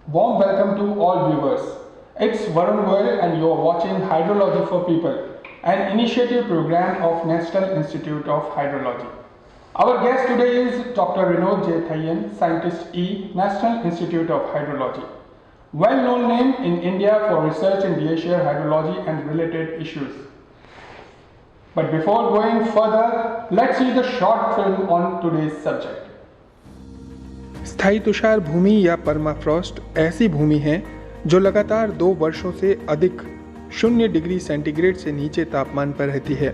Warm welcome to all viewers. It's Varun Goyal and you are watching Hydrology for People, an initiative program of National Institute of Hydrology. Our guest today is Dr. Renoj J Thayyen, Scientist E, National Institute of Hydrology. Well-known name in India for research in glacier hydrology and related issues. But before going further, let's see the short film on today's subject. स्थायी तुषार भूमि या permafrost ऐसी भूमि है जो लगातार 2 वर्षों से अधिक 0 degree centigrade से नीचे तापमान पर रहती है।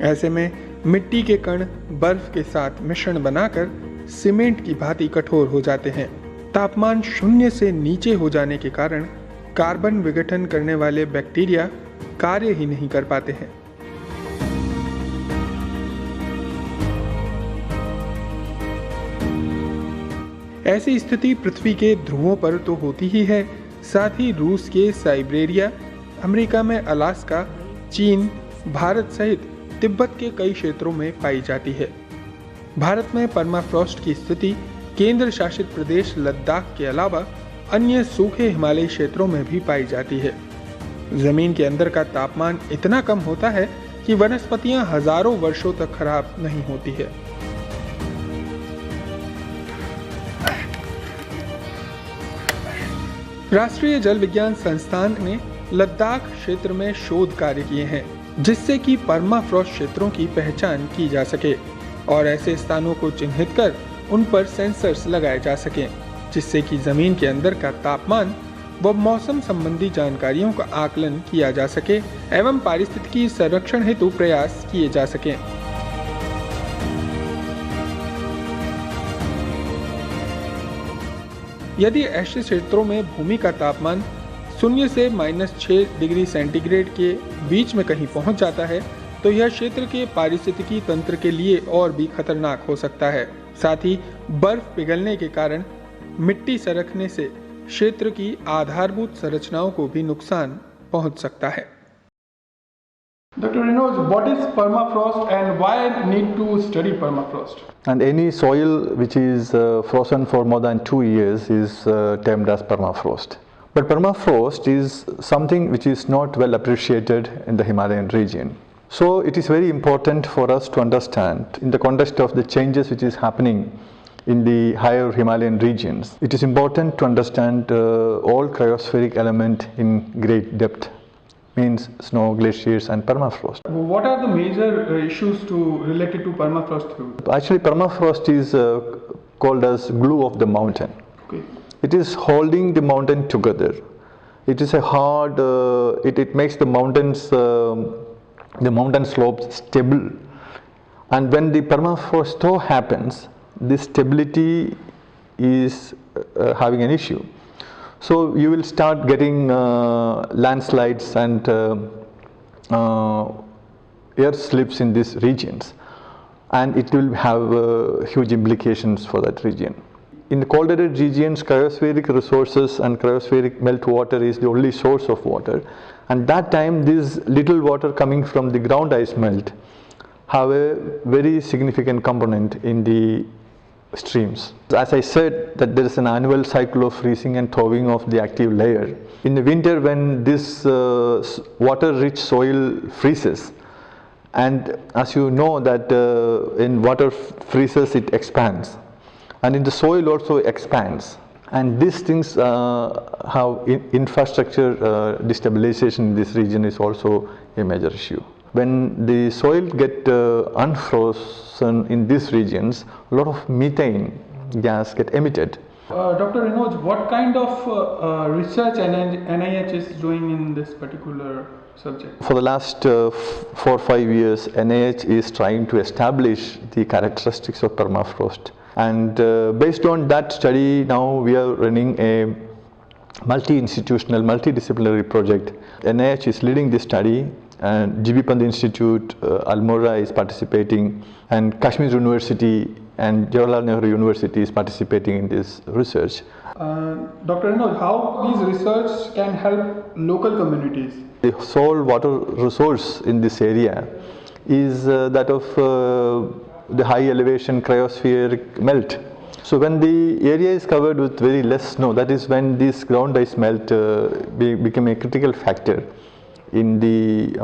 ऐसे में मिट्टी के कण बर्फ के साथ मिश्रण बनाकर सीमेंट की भांति कठोर हो जाते हैं। तापमान 0 से नीचे हो जाने के कारण कार्बन विघटन करने वाले बैक्टीरिया कार्य ही नहीं कर पाते हैं। ऐसी स्थिति पृथ्वी के ध्रुवों पर तो होती ही है, साथ ही रूस के साइबेरिया, अमेरिका में अलास्का, चीन, भारत सहित तिब्बत के कई क्षेत्रों में पाई जाती है। भारत में परमाफ्रॉस्ट की स्थिति केंद्र शासित प्रदेश लद्दाख के अलावा अन्य सूखे हिमालयी क्षेत्रों में भी पाई जाती है। जमीन के अंदर का तापमान इतना कम होता है कि वनस्पतियां हजारों वर्षों तक खराब नहीं होती है। राष्ट्रीय जल विज्ञान संस्थान ने लद्दाख क्षेत्र में शोध कार्य किए हैं, जिससे कि परमाफ्रॉस्ट क्षेत्रों की पहचान की जा सके और ऐसे स्थानों को चिन्हित कर उन पर सेंसर्स लगाए जा सकें, जिससे कि जमीन के अंदर का तापमान व मौसम संबंधी जानकारियों का आकलन किया जा सके एवं पारिस्थितिकी संरक्षण हेतु प्रयास किए जा सकें। यदि ऐसे क्षेत्रों में भूमि का तापमान 0 से -6 डिग्री सेंटीग्रेड के बीच में कहीं पहुंच जाता है तो यह क्षेत्र के पारिस्थितिकी तंत्र के लिए और भी खतरनाक हो सकता है। साथ ही बर्फ पिघलने के कारण मिट्टी सरकने से क्षेत्र की आधारभूत संरचनाओं को भी नुकसान पहुंच सकता है। Dr. Renoj, what is permafrost and why need to study permafrost? And any soil which is frozen for more than 2 years is termed as permafrost. But permafrost is something which is not well appreciated in the Himalayan region. So it is very important for us to understand in the context of the changes which is happening in the higher Himalayan regions. It is important to understand all cryospheric element in great depth. Means snow, glaciers and permafrost. What are the major issues related to permafrost? Actually, permafrost is called as glue of the mountain. Okay. It is holding the mountain together. It is a hard, it makes the mountain slopes stable. And when the permafrost thaw happens, this stability is having an issue. So you will start getting landslides and air slips in these regions, and it will have huge implications for that region. In the colder regions, cryospheric resources and cryospheric meltwater is the only source of water, and that time this little water coming from the ground ice melt have a very significant component in the streams. As I said, that there is an annual cycle of freezing and thawing of the active layer. In the winter, when this water-rich soil freezes, and as you know that in water freezes, it expands, and in the soil also expands, and these things have infrastructure destabilization in this region is also a major issue. When the soil get unfrozen in these regions, a lot of methane gas get emitted. Dr. Renoj, what kind of research NIH is doing in this particular subject? For the last 4 or 5 years, NIH is trying to establish the characteristics of permafrost. And based on that study, now we are running a multi-institutional, multidisciplinary project. NIH is leading this study, and GB Pant Institute, Almora is participating, and Kashmir University and Jawaharlal Nehru University is participating in this research. Dr. Renoj, how these research can help local communities? The sole water resource in this area is that of the high elevation cryospheric melt. So when the area is covered with very less snow, that is when this ground ice melt become a critical factor in the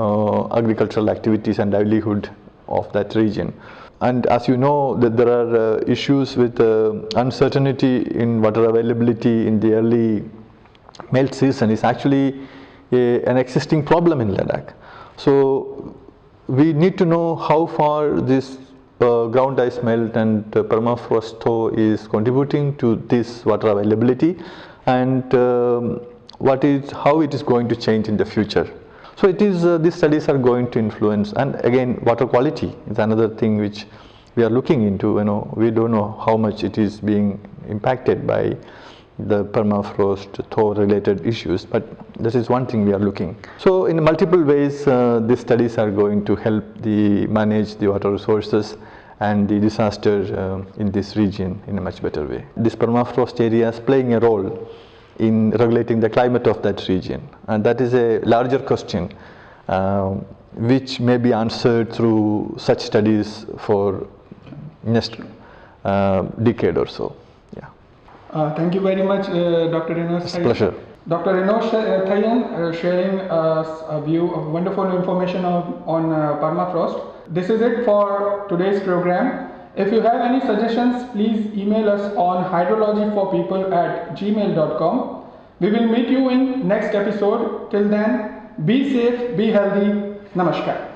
agricultural activities and livelihood of that region. And as you know, that there are issues with uncertainty in water availability in the early melt season is actually an existing problem in Ladakh. So we need to know how far this ground ice melt and permafrost thaw is contributing to this water availability, and how it is going to change in the future. So it is these studies are going to influence, and again water quality is another thing which we are looking into. We don't know how much it is being impacted by the permafrost thaw related issues, but this is one thing we are looking. So in multiple ways these studies are going to help manage the water resources and the disaster in this region in a much better way. This permafrost area is playing a role in regulating the climate of that region, and that is a larger question which may be answered through such studies for next decade or so. Thank you very much, Dr. Renoj Thayyen. It's a pleasure. Dr. Renoj Thayyen sharing a view of wonderful information on permafrost. This is it for today's program. If you have any suggestions, please email us on hydrologyforpeople@gmail.com. We will meet you in next episode. Till then, be safe, be healthy. Namaskar.